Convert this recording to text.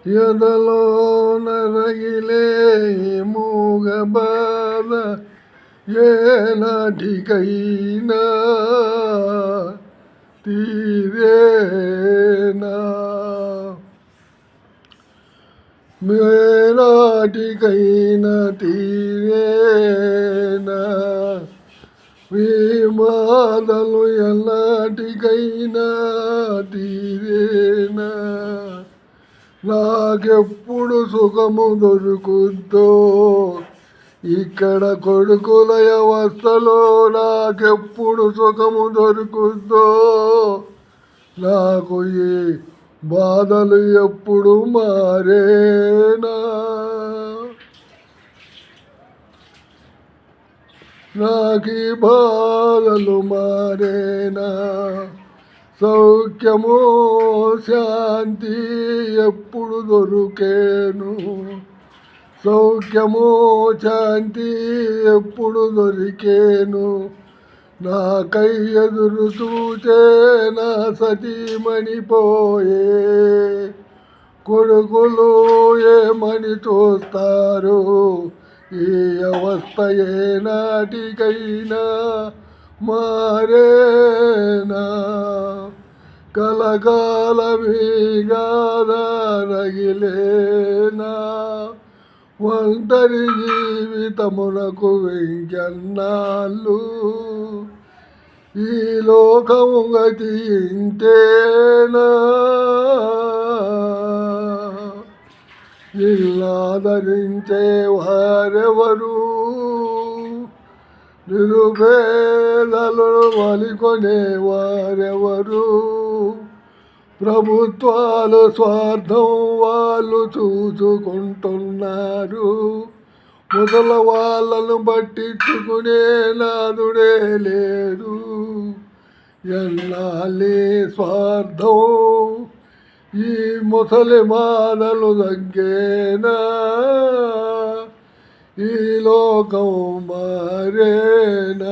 ఎదలో నరగిలే మూగ బాధ ఏనాటికైనా తీరేనా, ఏనాటికైనా తీరేనా, మీ బాధలు ఎన్నాటికైనా తీరేనా, నాకెప్పుడు సుఖము దొరుకుద్దో ఇక్కడ కొడుకుల అవస్థలో, నాకెప్పుడు సుఖము దొరుకుద్దో, నాకు ఈ బాధలు ఎప్పుడు మారేనా, నాకు ఈ బాధలు మారేనా, సౌఖ్యము శాంతి ఎప్పుడు దొరికేను, సౌఖ్యము శాంతి ఎప్పుడు దొరికేను, నాకై ఎదురు చూచే నా సతీమణి పోయే, కొడుకులు ఏమని చూస్తారు, ఈ అవస్థ ఏనాటికైనా మారేనా, కలకాలమీగాదా రగిలేనా, ఒంటరి జీవితమునకు వెంకన్నాళ్ళు, ఈ లోకము గతి ఇంతేనా, ఇల్లాదరించే వారెవరు, నిరుపేదలు వలికొనే వారెవరు, ప్రభుత్వాలు స్వార్థం వాళ్ళు చూసుకుంటున్నారు, ముసల వాళ్ళను పట్టించుకునే నాదుడే లేడు, ఎన్నాళ్ళే స్వార్థం ఈ ముసలి మానలు తగ్గేనా, ఈ లోకం మారేనా.